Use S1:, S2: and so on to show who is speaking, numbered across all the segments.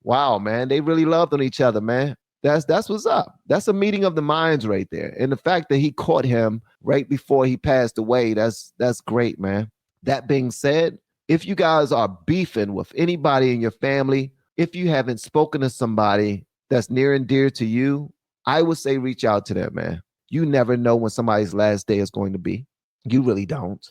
S1: Wow, man, they really loved on each other, man. That's what's up. That's a meeting of the minds right there. And the fact that he caught him right before he passed away, that's great, man. That being said, if you guys are beefing with anybody in your family, if you haven't spoken to somebody that's near and dear to you, I would say reach out to them, man. You never know when somebody's last day is going to be. You really don't.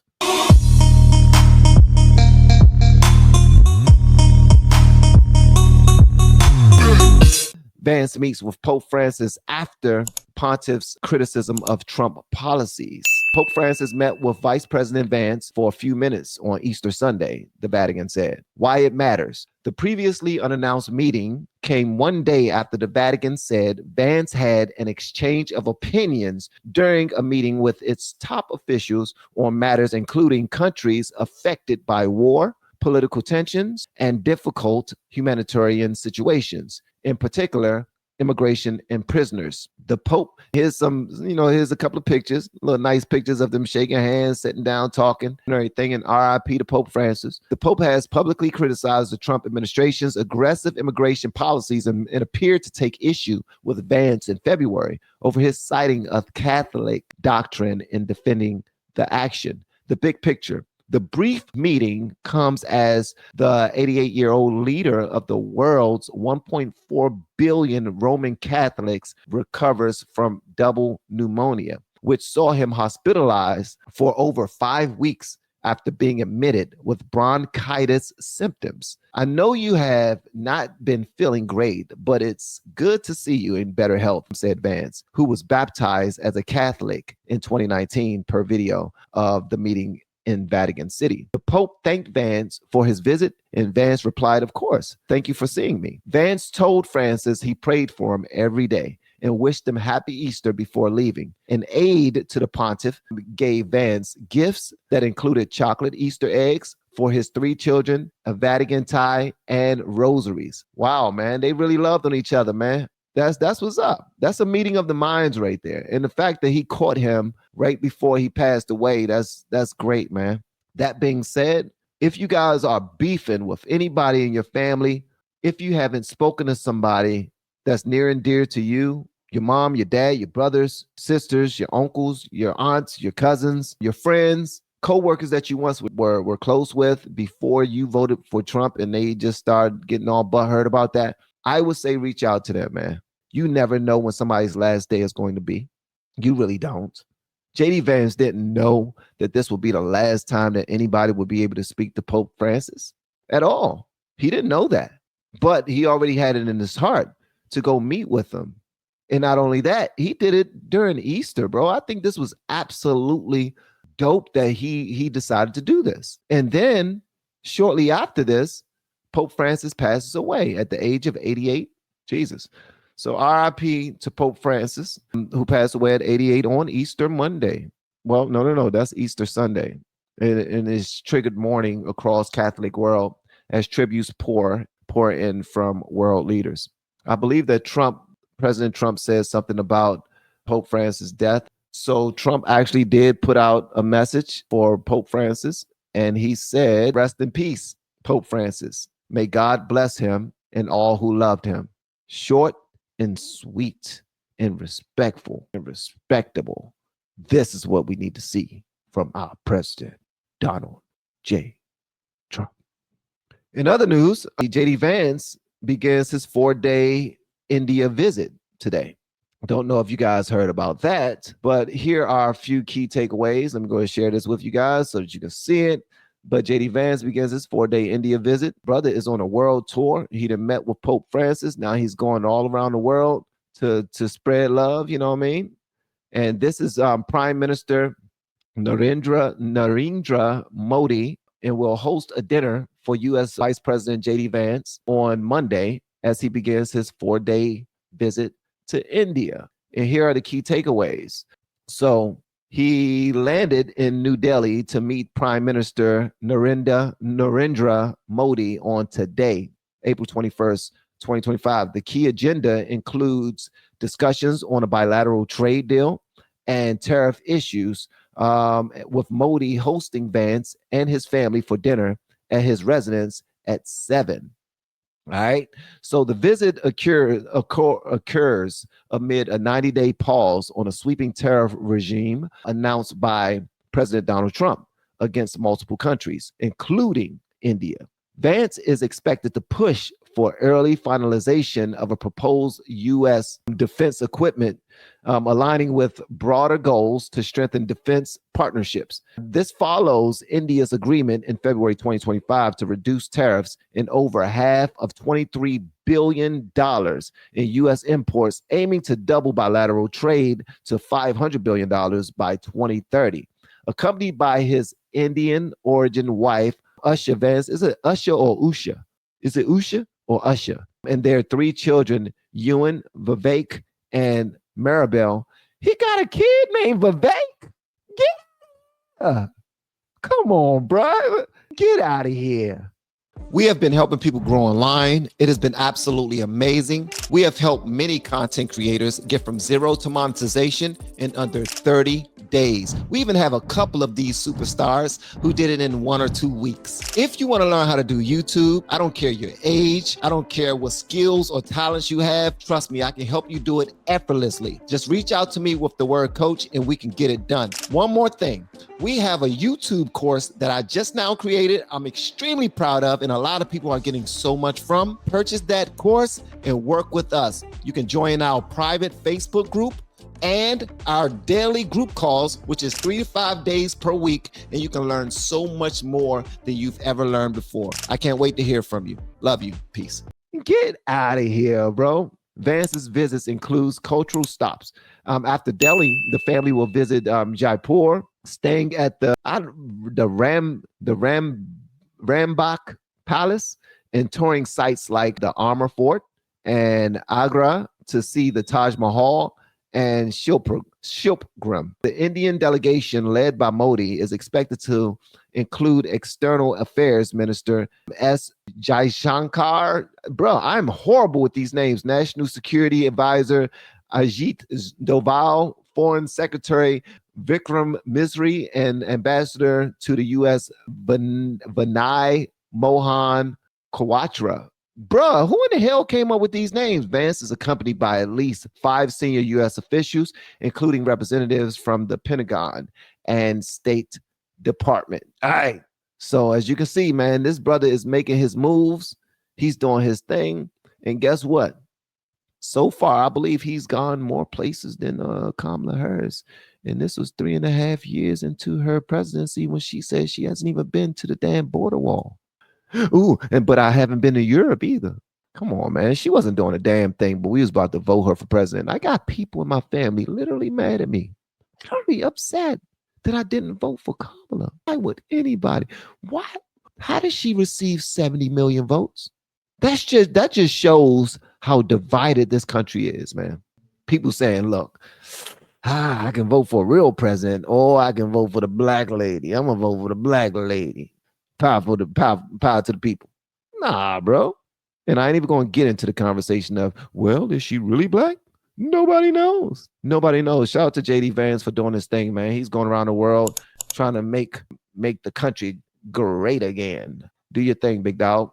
S1: Vance meets with Pope Francis after Pontiff's criticism of Trump policies. Pope Francis met with Vice President Vance for a few minutes on Easter Sunday, the Vatican said. Why it matters. The previously unannounced meeting came one day after the Vatican said Vance had an exchange of opinions during a meeting with its top officials on matters including countries affected by war, political tensions, and difficult humanitarian situations, in particular, immigration and prisoners. The Pope, here's a couple of pictures, little nice pictures of them shaking hands, sitting down, talking, and everything. And RIP to Pope Francis. The Pope has publicly criticized the Trump administration's aggressive immigration policies and appeared to take issue with Vance in February over his citing of Catholic doctrine in defending the action. The big picture. The brief meeting comes as the 88-year-old leader of the world's 1.4 billion Roman Catholics recovers from double pneumonia, which saw him hospitalized for over 5 weeks after being admitted with bronchitis symptoms. I know you have not been feeling great, but it's good to see you in better health, said Vance, who was baptized as a Catholic in 2019 per video of the meeting in Vatican City. The Pope thanked Vance for his visit, and Vance replied, "Of course, thank you for seeing me." Vance told Francis he prayed for him every day and wished him happy Easter before leaving. An aide to the pontiff gave Vance gifts that included chocolate Easter eggs for his 3 children, a Vatican tie, and rosaries. Wow, man, they really loved on each other, man. That's what's up. That's a meeting of the minds right there. And the fact that he caught him right before he passed away, that's great, man. That being said, if you guys are beefing with anybody in your family, if you haven't spoken to somebody that's near and dear to you, your mom, your dad, your brothers, sisters, your uncles, your aunts, your cousins, your friends, co-workers that you once were close with before you voted for Trump and they just started getting all butthurt about that, I would say reach out to them, man. You never know when somebody's last day is going to be. You really don't. JD Vance didn't know that this would be the last time that anybody would be able to speak to Pope Francis at all. He didn't know that. But he already had it in his heart to go meet with them. And not only that, he did it during Easter, bro. I think this was absolutely dope that he decided to do this. And then shortly after this, Pope Francis passes away at the age of 88. Jesus. So RIP to Pope Francis, who passed away at 88 on Easter Monday. Well, no, that's Easter Sunday. And it's triggered mourning across Catholic world as tributes pour in from world leaders. I believe that President Trump said something about Pope Francis' death. So Trump actually did put out a message for Pope Francis, and he said, "Rest in peace, Pope Francis. May God bless him and all who loved him." Short and sweet and respectful and respectable. This is what we need to see from our president, Donald J. Trump. In other news, JD Vance begins his 4-day India visit today. Don't know if you guys heard about that, but here are a few key takeaways. I'm going to share this with you guys so that you can see it. But JD Vance begins his 4-day India visit. Brother is on a world tour. He done met with Pope Francis. Now he's going all around the world to spread love, you know what I mean? And this is Prime Minister Narendra Modi, and will host a dinner for U.S. Vice President JD Vance on Monday as he begins his 4-day visit to India. And here are the key takeaways. So he landed in New Delhi to meet Prime Minister Narendra Modi on today, April 21st, 2025. The key agenda includes discussions on a bilateral trade deal and tariff issues, with Modi hosting Vance and his family for dinner at his residence at 7. All right. So the visit occurs amid a 90-day pause on a sweeping tariff regime announced by President Donald Trump against multiple countries, including India. Vance is expected to push for early finalization of a proposed U.S. defense equipment, aligning with broader goals to strengthen defense partnerships. This follows India's agreement in February 2025 to reduce tariffs in over half of $23 billion in U.S. imports, aiming to double bilateral trade to $500 billion by 2030. Accompanied by his Indian origin wife, Usha Vance. Is it Usha or Usha? Is it Usha or Usha? And their three children, Ewan, Vivek, and Maribel. He got a kid named Vivek? Yeah. Come on, bro. Get out of here. We have been helping people grow online. It has been absolutely amazing. We have helped many content creators get from zero to monetization in under 30 days. We even have a couple of these superstars who did it in 1 or 2 weeks. If you want to learn how to do YouTube, I don't care your age, I don't care what skills or talents you have. Trust me, I can help you do it effortlessly. Just reach out to me with the word coach and we can get it done. One more thing. We have a YouTube course that I just now created. I'm extremely proud of, and a lot of people are getting so much from. Purchase that course and work with us. You can join our private Facebook group and our daily group calls, which is 3 to 5 days per week, and you can learn so much more than you've ever learned before. I can't wait to hear from you. Love you. Peace. Get out of here, bro. Vance's visits includes cultural stops. After Delhi, the family will visit Jaipur, staying at the Rambagh Palace and touring sites like the Armor Fort and Agra to see the Taj Mahal and Shilpgram. The Indian delegation led by Modi is expected to include External Affairs Minister S. Jaishankar. Bro, I'm horrible with these names. National Security Advisor Ajit Doval, Foreign Secretary Vikram Misri, and Ambassador to the U.S. Vinay Mohan Kwatra. Bruh, who in the hell came up with these names? Vance is accompanied by at least 5 senior U.S. officials, including representatives from the Pentagon and State Department. All right. So as you can see, man, this brother is making his moves. He's doing his thing. And guess what? So far, I believe he's gone more places than Kamala Harris. And this was 3.5 years into her presidency when she said she hasn't even been to the damn border wall. Ooh, but I haven't been to Europe either. Come on, man. She wasn't doing a damn thing, but we was about to vote her for president. I got people in my family literally mad at me. Literally upset that I didn't vote for Kamala. Why would anybody? Why? How did she receive 70 million votes? That just shows how divided this country is, man. People saying, look, I can vote for a real president, or I can vote for the black lady. I'm gonna vote for the black lady. Power to the people. Nah, bro. And I ain't even going to get into the conversation of, well, is she really black? Nobody knows. Nobody knows. Shout out to JD Vance for doing this thing, man. He's going around the world trying to make the country great again. Do your thing, big dog.